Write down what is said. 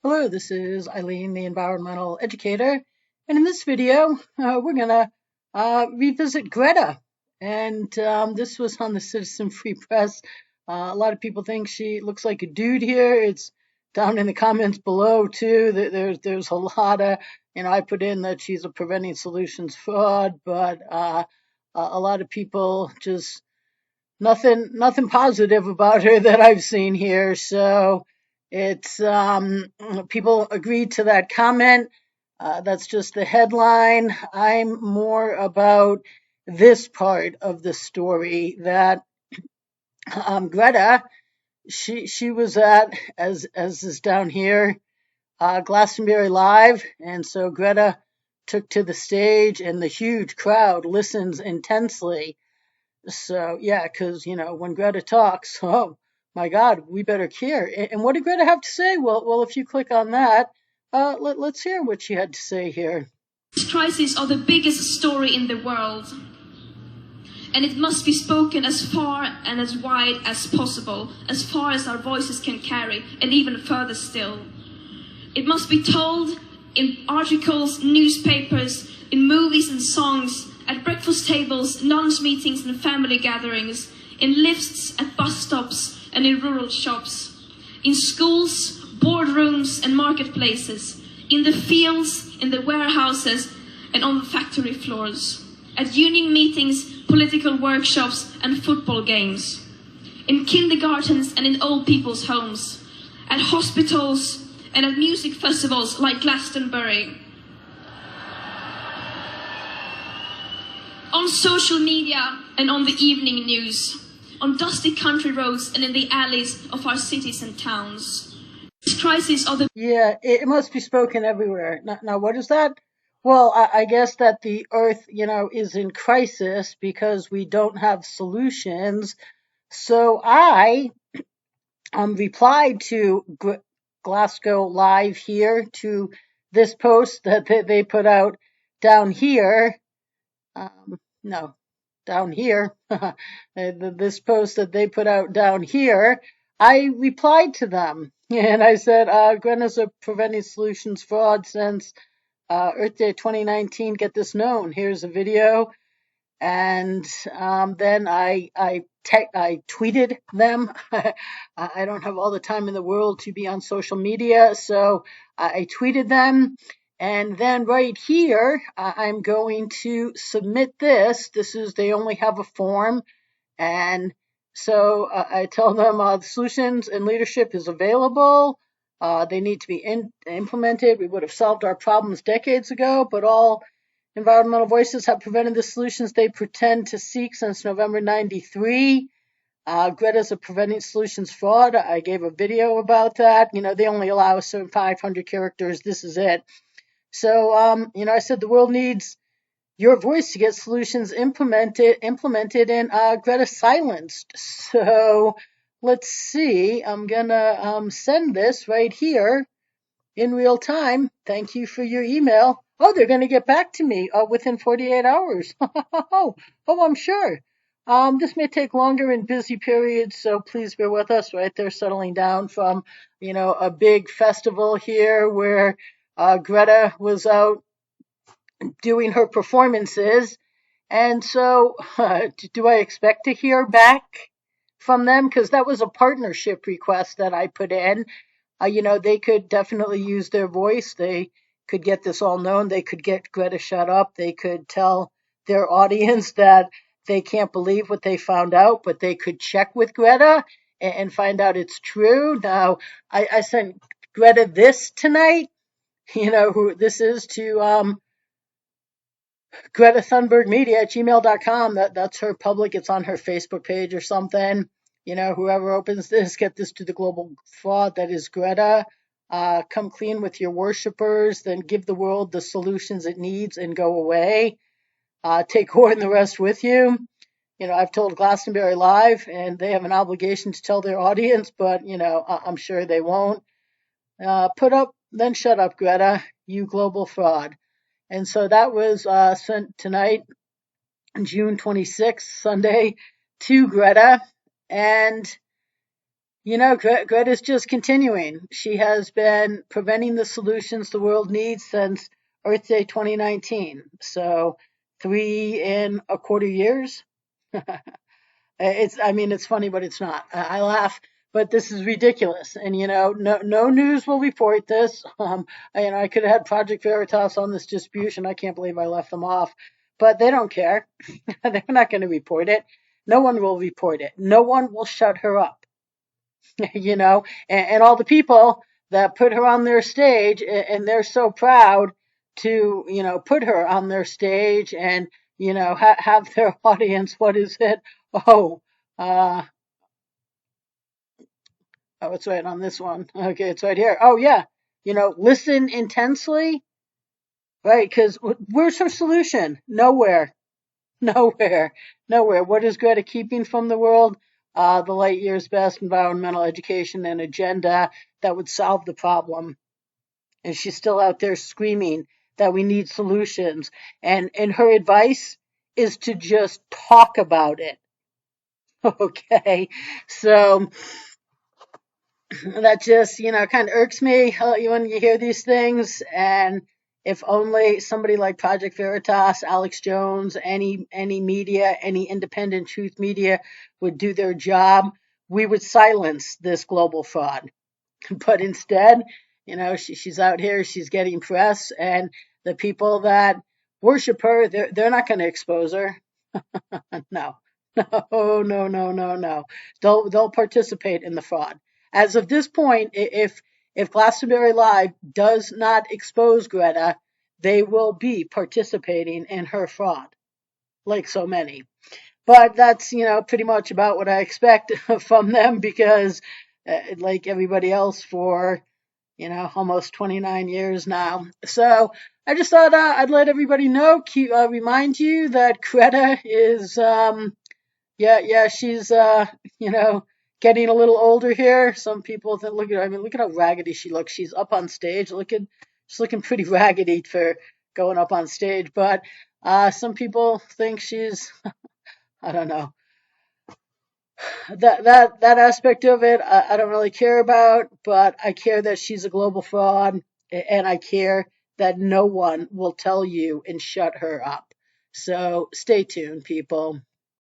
Hello, this is Eileen, the environmental educator, and in this video, we're gonna revisit Greta. And this was on the Citizen Free Press. A lot of people think she looks like a dude here. It's down in the comments below too. There's a lot of, I put in that she's a preventing solutions fraud, but a lot of people just nothing positive about her that I've seen here. So it's people agreed to that comment. That's just the headline. I'm more about this part of the story that Greta, she was at, as is down here, Glastonbury Live, and so Greta took to the stage, and the huge crowd listens intensely. So yeah, because when Greta talks, oh my God, we better care. And what did Greta have to say? Well, if you click on that, let's hear what she had to say here. Crises are the biggest story in the world, and it must be spoken as far and as wide as possible, as far as our voices can carry, and even further still. It must be told in articles, newspapers, in movies and songs, at breakfast tables, lunch meetings and family gatherings, in lifts, at bus stops and in rural shops, in schools, boardrooms and marketplaces, in the fields, in the warehouses and on the factory floors, at union meetings, political workshops and football games, in kindergartens and in old people's homes, at hospitals and at music festivals like Glastonbury, on social media and on the evening news, on dusty country roads and in the alleys of our cities and towns. These crises are the... Yeah, it must be spoken everywhere. Now, what is that? Well, I guess that the earth, is in crisis because we don't have solutions. So I replied to Glasgow Live here to this post that they put out down here. No, down here. This post that they put out down here. I replied to them and I said, Greta's a preventing solutions fraud since Earth Day 2019. Get this known. Here's a video. And then I tweeted them. I don't have all the time in the world to be on social media, so I tweeted them. And then right here, I'm going to submit this. They only have a form. And so I tell them the solutions and leadership is available. They need to be implemented. We would have solved our problems decades ago, but all environmental voices have prevented the solutions they pretend to seek since November 93. Greta's a preventing solutions fraud. I gave a video about that. They only allow a certain 500 characters. This is it. So, I said the world needs your voice to get solutions implemented, and Greta silenced. So let's see. I'm gonna send this right here in real time. Thank you for your email. Oh, they're going to get back to me within 48 hours. Oh, I'm sure. This may take longer in busy periods, so please bear with us. Right, they're settling down from, a big festival here where Greta was out doing her performances. And so, do I expect to hear back from them? Because that was a partnership request that I put in. They could definitely use their voice. They could get this all known. They could get Greta shut up. They could tell their audience that they can't believe what they found out, but they could check with Greta and find out it's true. Now, I sent Greta this tonight. Who this is to Greta Thunberg Media at gmail.com. That's her public. It's on her Facebook page or something. Whoever opens this, get this to the global fraud that is Greta. Come clean with your worshipers, then give the world the solutions it needs and go away. Take her and the rest with you. I've told Glastonbury Live, and they have an obligation to tell their audience, but, I'm sure they won't. Put up, then shut up, Greta, you global fraud. And so that was sent tonight, June 26th, Sunday, to Greta. And Greta's just continuing. She has been preventing the solutions the world needs since Earth Day 2019. So 3.25 years. It's funny, but it's not. I laugh, but this is ridiculous. And no news will report this. I could have had Project Veritas on this distribution. I can't believe I left them off, but they don't care. They're not going to report it. No one will report it. No one will shut her up. And all the people that put her on their stage, and they're so proud to, put her on their stage and, have their audience. What is it? Oh, uh, oh, it's right on this one. Okay, it's right here. Oh, yeah. Listen intensely, right? Because where's her solution? Nowhere. Nowhere, nowhere. What is Greta keeping from the world? The light years best environmental education and agenda that would solve the problem. And she's still out there screaming that we need solutions. And her advice is to just talk about it. Okay. So that just, kind of irks me when you hear these things. And if only somebody like Project Veritas, Alex Jones, any media, any independent truth media would do their job, we would silence this global fraud. But instead, she's out here, she's getting press, and the people that worship her, they're not going to expose her. No, no, no, no, no, no. They'll participate in the fraud. As of this point, if Glastonbury Live does not expose Greta, they will be participating in her fraud, like so many. But that's pretty much about what I expect from them because, like everybody else, for almost 29 years now. So I just thought I'd let everybody know, remind you that Greta is yeah, she's getting a little older here. Some people think, look at how raggedy she looks. She's up on stage. She's looking pretty raggedy for going up on stage. But some people think she's, I don't know, that aspect of it. I don't really care about, but I care that she's a global fraud, and I care that no one will tell you and shut her up. So stay tuned, people.